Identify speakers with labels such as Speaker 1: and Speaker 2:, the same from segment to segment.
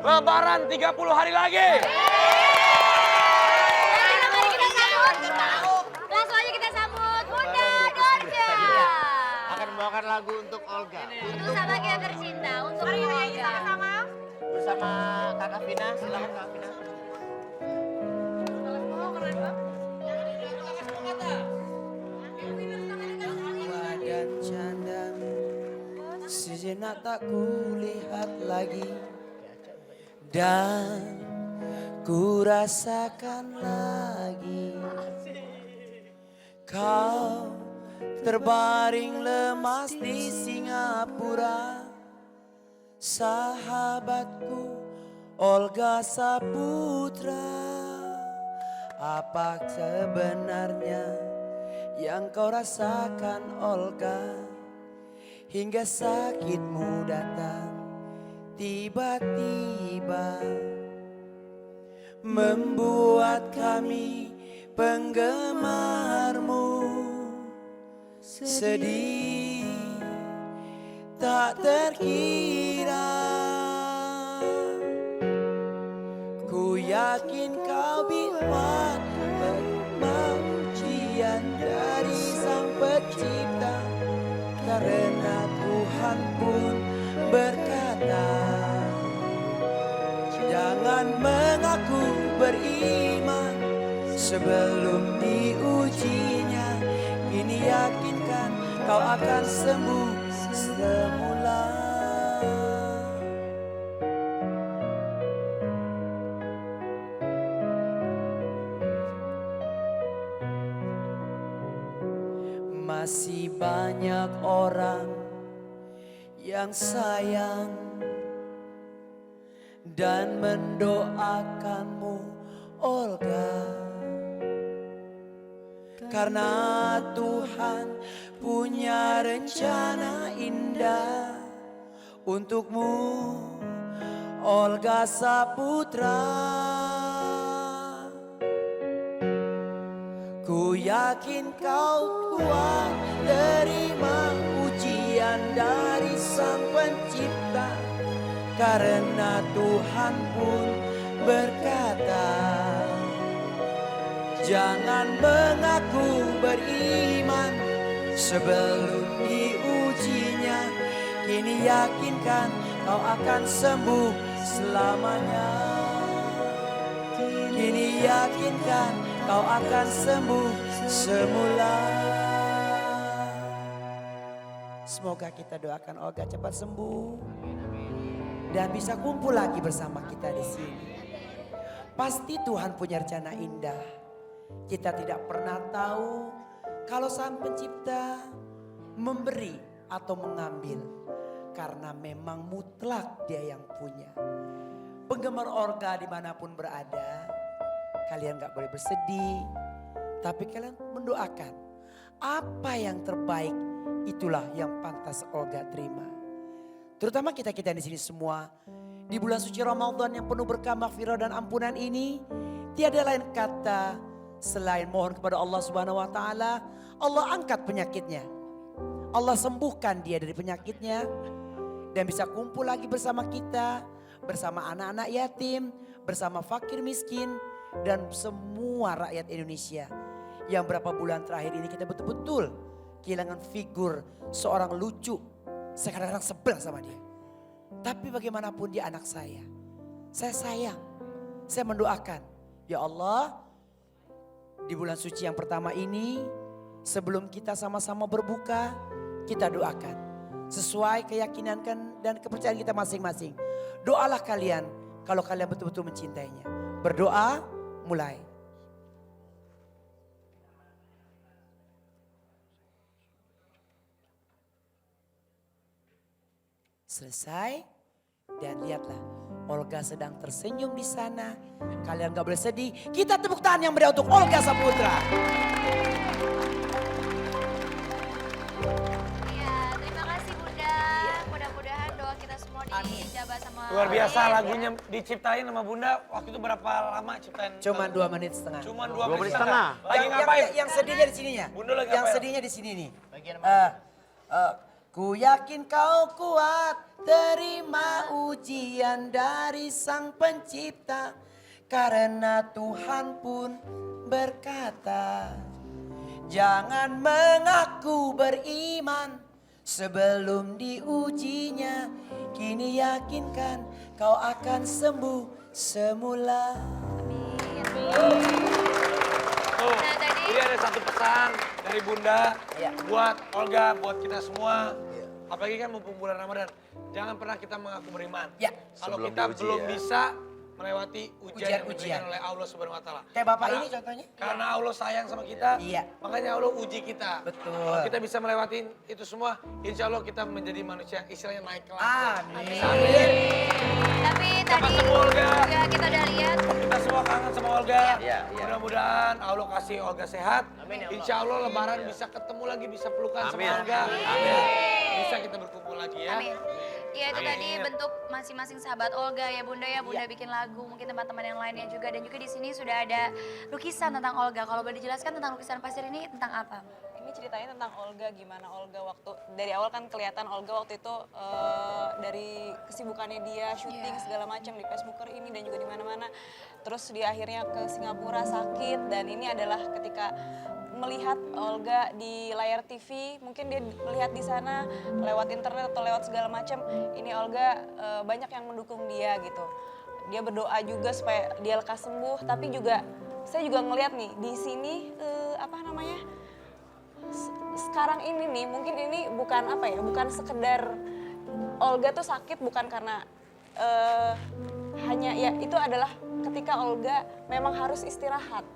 Speaker 1: Lebaran 30 hari lagi.
Speaker 2: Langsung aja kita sambut Bunda Dorce.
Speaker 3: Akan membawakan lagu untuk Olga.
Speaker 2: Untuk sahabat yang tercinta, untuk Olga. Sama-sama.
Speaker 3: Bersama Kakak Vina, silakan Kakak Vina.
Speaker 4: Dan candamu sejenak tak kulihat lagi, dan ku rasakan lagi kau terbaring lemas di Singapura. Sahabatku Olga Saputra, apa sebenarnya yang kau rasakan Olga, hingga sakitmu datang tiba-tiba, membuat kami penggemarmu sedih tak terkira. Ku yakin kau buat ujian dari Sang Pencipta, karena Tuhan pun berkata, jangan mengaku beriman sebelum diujinya. Kini yakinkan kau akan sembuh semula. Masih banyak orang yang sayang dan mendoakanmu Olga, karena Tuhan punya rencana indah untukmu Olga Saputra. Ku yakin kau kuat terima ujian dari Sang Pencipta, karena Tuhan pun berkata, jangan mengaku beriman sebelum diujinya. Kini yakinkan kau akan sembuh selamanya. Kini yakinkan kau akan sembuh semula. Semoga kita doakan Olga cepat sembuh dan bisa kumpul lagi bersama kita di sini. Pasti Tuhan punya rencana indah. Kita tidak pernah tahu kalau Sang Pencipta memberi atau mengambil, karena memang mutlak Dia yang punya. Penggemar Olga dimanapun berada, kalian gak boleh bersedih, tapi kalian mendoakan apa yang terbaik, itulah yang pantas Olga terima. Terutama kita-kita di sini semua, di bulan suci Ramadan yang penuh berkah, maghfirah dan ampunan ini, tiada lain kata selain mohon kepada Allah Subhanahu wa taala, Allah angkat penyakitnya. Allah sembuhkan dia dari penyakitnya dan bisa kumpul lagi bersama kita, bersama anak-anak yatim, bersama fakir miskin dan semua rakyat Indonesia. Yang berapa bulan terakhir ini kita betul-betul kehilangan figur seorang lucu. Saya kadang-kadang sebel sama dia. Tapi bagaimanapun dia anak saya sayang, saya mendoakan, ya Allah, di bulan suci yang pertama ini, sebelum kita sama-sama berbuka, kita doakan sesuai keyakinan dan kepercayaan kita masing-masing. Doalah kalian kalau kalian betul-betul mencintainya. Berdoa, mulai. Selesai dan lihatlah Olga sedang tersenyum di sana. Kalian gak boleh sedih. Kita tepuk tangan yang meriah untuk Olga Saputra.
Speaker 2: Iya, terima kasih Bunda. Mudah-mudahan doa kita semua dijabah sama
Speaker 1: Luar biasa lagunya diciptain sama Bunda. Waktu itu berapa lama ciptain?
Speaker 4: Cuman 2 menit setengah.
Speaker 1: Cuman 2
Speaker 3: 2
Speaker 1: menit
Speaker 3: menit
Speaker 1: setengah. Lagi ngapain?
Speaker 4: Yang sedihnya di sininya.
Speaker 1: Bunda lagi
Speaker 4: Yang
Speaker 1: ngapain?
Speaker 4: sedihnya di sini nih.
Speaker 3: Bagian mana?
Speaker 4: Ku yakin kau kuat terima ujian dari Sang Pencipta. Karena Tuhan pun berkata, jangan mengaku beriman sebelum diujinya. Kini yakinkan kau akan sembuh semula.
Speaker 1: Tuh,
Speaker 2: Nah, tadi-
Speaker 1: jadi ada satu pesan dari Bunda buat Olga, buat kita semua. Apalagi kan mumpung bulan Ramadan, jangan pernah kita mengaku beriman.
Speaker 4: Ya.
Speaker 1: Kalau
Speaker 5: Sebelum
Speaker 1: kita
Speaker 5: diuji
Speaker 1: belum
Speaker 5: ya.
Speaker 1: bisa melewati ujian yang
Speaker 4: Ujian-ujian.
Speaker 1: diberikan oleh Allah Subhanahu wa taala.
Speaker 4: Kayak Bapak ini contohnya.
Speaker 1: Karena Allah sayang sama kita,
Speaker 4: Iya.
Speaker 1: makanya Allah uji kita.
Speaker 4: Betul.
Speaker 1: Kalau kita bisa melewati itu semua, insya Allah kita menjadi manusia yang istilahnya naik kelas.
Speaker 4: Amin.
Speaker 2: Tapi
Speaker 1: Cepat
Speaker 2: tadi
Speaker 1: sembuh, Olga.
Speaker 2: juga kita udah lihat.
Speaker 1: Kita semua kangen sama Olga.
Speaker 5: Iya, iya.
Speaker 1: Mudah-mudahan Allah kasih Olga sehat.
Speaker 3: Amin, ya Allah.
Speaker 1: Insya Allah Lebaran bisa ketemu lagi, bisa pelukan
Speaker 5: Amin.
Speaker 1: sama Olga. Amin. Bisa kita berkumpul lagi ya.
Speaker 2: Amin. Ya itu
Speaker 1: Amin.
Speaker 2: tadi bentuk masing-masing sahabat Olga ya Bunda ya. Bunda bikin lagu, mungkin teman-teman yang lainnya juga. Dan juga di sini sudah ada lukisan tentang Olga. Kalau boleh dijelaskan tentang lukisan pasir ini tentang apa?
Speaker 6: Ini ceritanya tentang Olga, gimana Olga waktu dari awal kan kelihatan Olga waktu itu dari kesibukannya dia syuting
Speaker 2: Iya.
Speaker 6: segala macam di Facebooker ini dan juga di mana-mana. Terus dia akhirnya ke Singapura sakit dan ini adalah ketika melihat Olga di layar TV, mungkin dia melihat di sana lewat internet atau lewat segala macam. Ini Olga banyak yang mendukung dia gitu. Dia berdoa juga supaya dia lekas sembuh, tapi juga saya juga ngelihat nih di sini apa namanya? Sekarang ini nih mungkin ini bukan apa ya, bukan sekedar Olga tuh sakit bukan karena hanya ya itu adalah ketika Olga memang harus istirahat.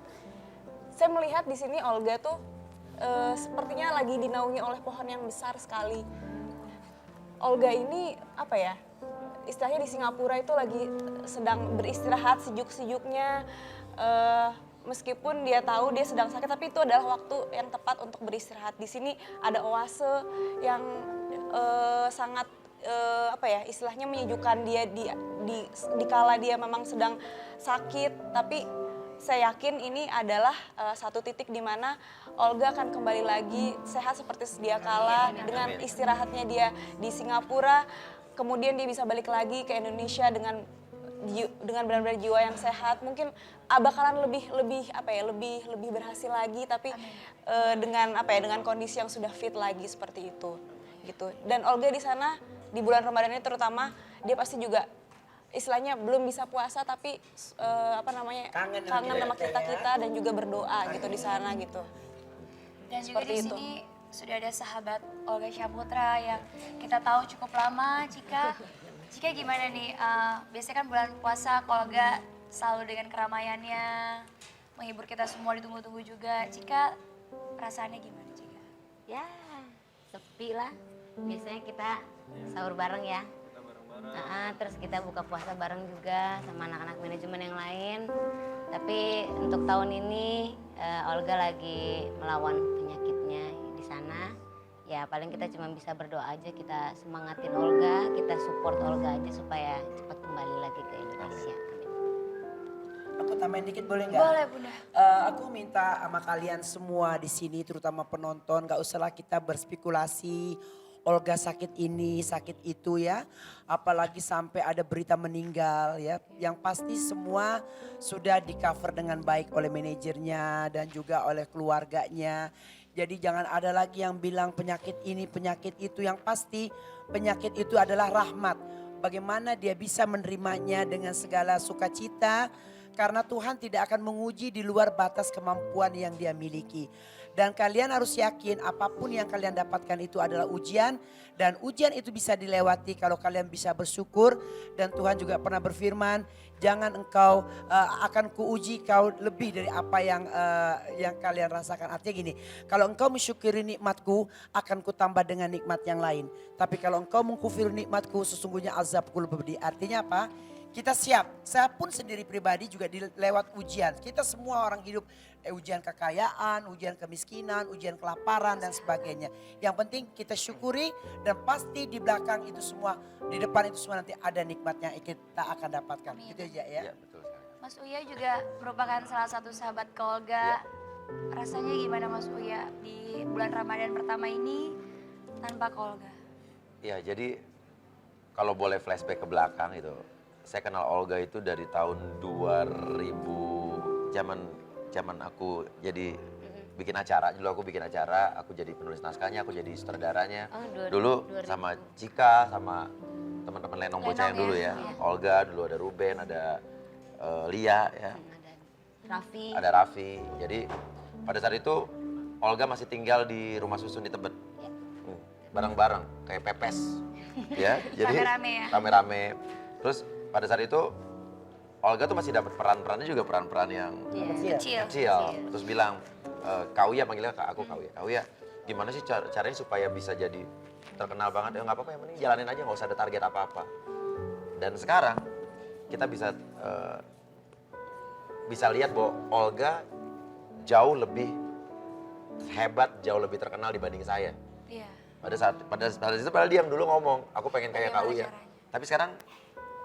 Speaker 6: Saya melihat di sini Olga tuh sepertinya lagi dinaungi oleh pohon yang besar sekali. Olga ini apa ya, istilahnya di Singapura itu lagi sedang beristirahat sejuk-sejuknya. Meskipun dia tahu dia sedang sakit, tapi itu adalah waktu yang tepat untuk beristirahat. Di sini ada oase yang sangat apa ya, istilahnya menyejukkan dia di kala dia memang sedang sakit. Tapi saya yakin ini adalah satu titik di mana Olga akan kembali lagi sehat seperti sedia kala dengan istirahatnya dia di Singapura. Kemudian dia bisa balik lagi ke Indonesia dengan benar-benar jiwa yang sehat. Mungkin bakalan lebih berhasil lagi, tapi dengan kondisi yang sudah fit lagi seperti itu gitu. Dan Olga di sana di bulan Ramadan ini terutama dia pasti juga istilahnya belum bisa puasa tapi
Speaker 4: Kangen
Speaker 6: sama
Speaker 4: kita
Speaker 6: kita dan juga berdoa gitu di sana gitu.
Speaker 2: Dan juga
Speaker 6: Seperti
Speaker 2: di
Speaker 6: itu.
Speaker 2: sini sudah ada sahabat Olga Syaputra yang kita tahu cukup lama. Cika gimana nih? Biasanya kan bulan puasa Olga selalu dengan keramaiannya, menghibur kita semua, ditunggu-tunggu juga. Cika perasaannya gimana Cika?
Speaker 7: Ya, sepi lah. Biasanya kita sahur bareng ya. Terus kita buka puasa bareng juga sama anak-anak manajemen yang lain. Tapi untuk tahun ini Olga lagi melawan penyakitnya di sana. Ya paling kita cuma bisa berdoa aja, kita semangatin Olga, kita support Olga aja supaya cepat kembali lagi ke Indonesia. Amin.
Speaker 4: Aku tambahin dikit boleh nggak?
Speaker 2: Boleh Bunda.
Speaker 4: Aku minta sama kalian semua di sini, terutama penonton, gak usahlah kita berspekulasi. Olga sakit ini, sakit itu ya. Apalagi sampai ada berita meninggal ya. Yang pasti semua sudah di cover dengan baik oleh manajernya dan juga oleh keluarganya. Jadi jangan ada lagi yang bilang penyakit ini, penyakit itu. Yang pasti penyakit itu adalah rahmat. Bagaimana dia bisa menerimanya dengan segala sukacita. Karena Tuhan tidak akan menguji di luar batas kemampuan yang dia miliki. Dan kalian harus yakin apapun yang kalian dapatkan itu adalah ujian. Dan ujian itu bisa dilewati kalau kalian bisa bersyukur. Dan Tuhan juga pernah berfirman, jangan engkau akan kuuji kau lebih dari apa yang kalian rasakan. Artinya gini, kalau engkau mensyukuri nikmatku akan kutambah dengan nikmat yang lain. Tapi kalau engkau mengkufiri nikmatku sesungguhnya azabku lebih pedih. Artinya apa? Kita siap, saya pun sendiri pribadi juga lewat ujian. Kita semua orang hidup ujian kekayaan, ujian kemiskinan, ujian kelaparan dan sebagainya. Yang penting kita syukuri dan pasti di belakang itu semua, di depan itu semua nanti ada nikmatnya yang kita akan dapatkan. Gitu aja ya.
Speaker 5: Iya, betul sekali.
Speaker 2: Mas Uya juga merupakan salah satu sahabat ke Olga. Rasanya gimana Mas Uya di bulan Ramadan pertama ini tanpa ke Olga?
Speaker 5: Ya, jadi kalau boleh flashback ke belakang itu, saya kenal Olga itu dari tahun 2000, zaman aku jadi bikin acara. Dulu aku bikin acara, aku jadi penulis naskahnya, aku jadi sutradaranya. Dulu sama Cika, sama teman-teman Lenong Bocah yang dulu ya. Olga, dulu ada Ruben, ada Lia ya. Ada Raffi. Jadi pada saat itu Olga masih tinggal di rumah susun di Tebet. Bareng-bareng kayak pepes. Ya, jadi rame-rame. Terus pada saat itu Olga tuh masih dapat peran-perannya juga peran-peran yang kecil. Terus bilang, Kauya panggilnya aku Kauya, gimana sih caranya supaya bisa jadi terkenal banget? Ya nggak apa-apa, yang penting jalanin aja, nggak usah ada target apa-apa. Dan sekarang kita bisa lihat bahwa Olga jauh lebih hebat, jauh lebih terkenal dibanding saya.
Speaker 2: Iya.
Speaker 5: Pada saat itu padahal dia yang dulu ngomong, aku pengen kayak Kauya. Tapi sekarang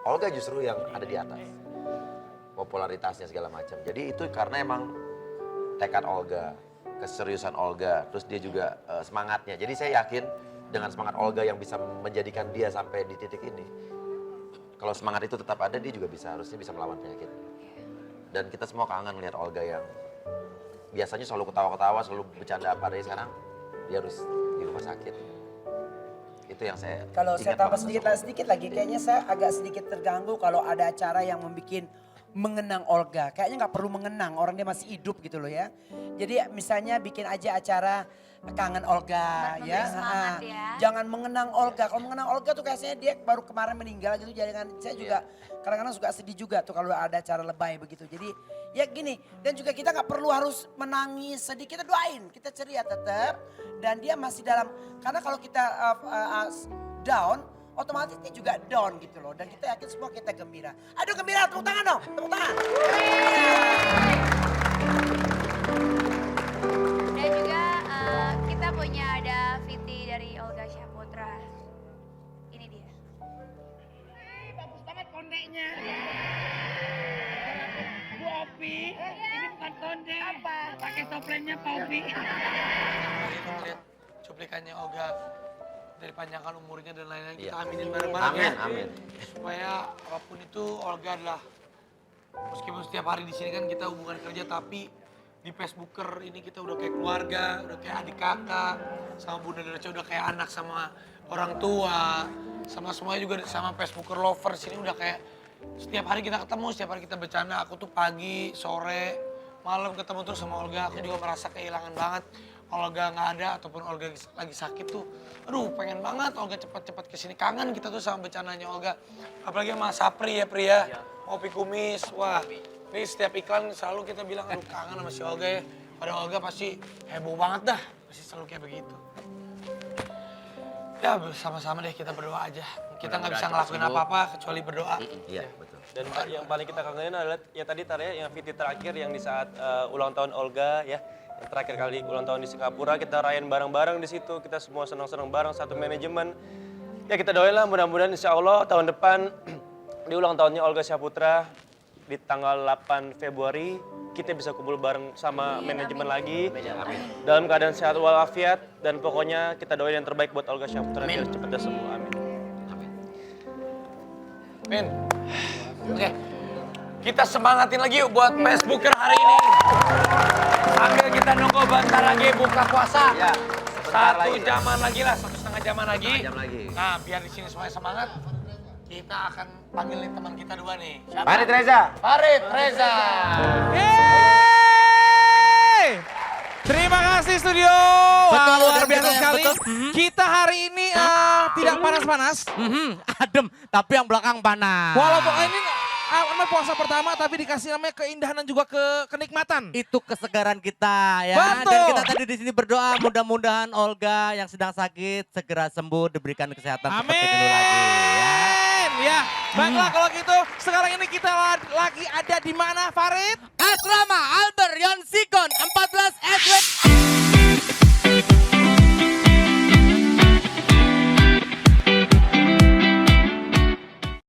Speaker 5: Olga justru yang ada di atas. Popularitasnya segala macam. Jadi itu karena emang tekad Olga, keseriusan Olga, terus dia juga semangatnya. Jadi saya yakin dengan semangat Olga yang bisa menjadikan dia sampai di titik ini. Kalau semangat itu tetap ada, dia juga harusnya bisa melawan penyakit. Dan kita semua kangen lihat Olga yang biasanya selalu ketawa-ketawa, selalu bercanda apa dari sekarang dia harus di rumah sakit. Itu yang saya
Speaker 4: Kalau saya tambah sedikit lagi, kayaknya saya agak sedikit terganggu kalau ada acara yang membuat mengenang Olga. Kayaknya nggak perlu mengenang, orang dia masih hidup gitu loh ya. Jadi misalnya bikin aja acara kangen Olga ya.
Speaker 2: Semangat ya.
Speaker 4: Jangan mengenang Olga. Kalau mengenang Olga tuh kayaknya dia baru kemarin meninggal gitu. Jadi saya juga kadang-kadang suka sedih juga tuh kalau ada acara lebay begitu. Jadi ya gini, dan juga kita nggak perlu harus menangis sedih, kita doain, kita ceria tetap. Dan dia masih dalam, karena kalau kita down, otomatis dia juga down gitu loh. Dan kita yakin semua kita gembira. Aduh gembira, tepuk tangan dong, tepuk tangan.
Speaker 2: Dan juga kita punya ada VT dari Olga Syahputra. Ini dia.
Speaker 1: Bagus banget kondeknya. Bu Opi, ini bukan konde. Apa? Pakai topengnya Pak Opi. Mari kita lihat cuplikannya Olga. Dari panjangkan umurnya dan lain-lain, kita aminin bareng-bareng ya.
Speaker 5: Amin.
Speaker 1: Supaya apapun itu Olga adalah, meskipun setiap hari di sini kan kita hubungan kerja, tapi di Facebooker ini kita udah kayak keluarga, udah kayak adik kakak, sama Bunda Derca udah kayak anak sama orang tua, sama semuanya juga sama Facebooker lovers ini udah kayak setiap hari kita ketemu, setiap hari kita bercanda. Aku tuh pagi, sore, malam ketemu terus sama Olga. Aku juga merasa kehilangan banget. Olga nggak ada ataupun Olga lagi sakit tuh, aduh pengen banget Olga cepat-cepat kesini. Kangen kita tuh sama bercandanya Olga. Apalagi sama Sapri ya Pria, Ngopi Kumis. Wah, ini setiap iklan selalu kita bilang aduh kangen sama si Olga ya. Pada Olga pasti heboh banget dah, pasti selalu kayak begitu. Ya sama-sama deh kita berdoa aja. Kita nggak bisa ngelakuin apa-apa kecuali berdoa.
Speaker 5: Iya, betul.
Speaker 8: Dan yang paling kita kangenin adalah ya tadi Tarya, yang VT terakhir yang di saat ulang tahun Olga ya. Yang terakhir kali ulang tahun di Singapura, kita rayain bareng-bareng di situ. Kita semua senang-senang bareng, satu manajemen. Ya kita doain lah mudah-mudahan insya Allah tahun depan di ulang tahunnya Olga Syahputra di tanggal 8 Februari kita bisa kumpul bareng sama manajemen lagi. Dalam keadaan sehat walafiat dan pokoknya kita doain yang terbaik buat Olga Syahputra biar cepat sembuh. Amin.
Speaker 1: Amin. Oke, kita semangatin lagi yuk buat Facebooker hari ini. Sambil kita nunggu bentar lagi buka puasa.
Speaker 5: Ya,
Speaker 1: Satu jaman lagi lah, 1,5 jaman lagi.
Speaker 5: Jam lagi.
Speaker 1: Nah, biar di sini semuanya semangat, kita akan panggil nih teman kita dua nih. Siapa?
Speaker 5: Farid Reza.
Speaker 1: Farid Reza.
Speaker 9: Yeay! Terima kasih studio. Wah, luar biasa sekali. Kita hari ini tidak panas-panas.
Speaker 3: Adem, tapi yang belakang panas.
Speaker 9: Walaupun ini namanya puasa pertama tapi dikasih namanya keindahan dan juga kenikmatan.
Speaker 3: Itu kesegaran kita ya.
Speaker 9: Betul.
Speaker 3: Dan kita tadi di sini berdoa mudah-mudahan Olga yang sedang sakit segera sembuh, diberikan kesehatan seperti dulu lagi ya.
Speaker 9: Ya, baiklah kalau gitu sekarang ini kita lagi ada di mana Farid?
Speaker 3: Asrama Albert Yon Sikon 14 SW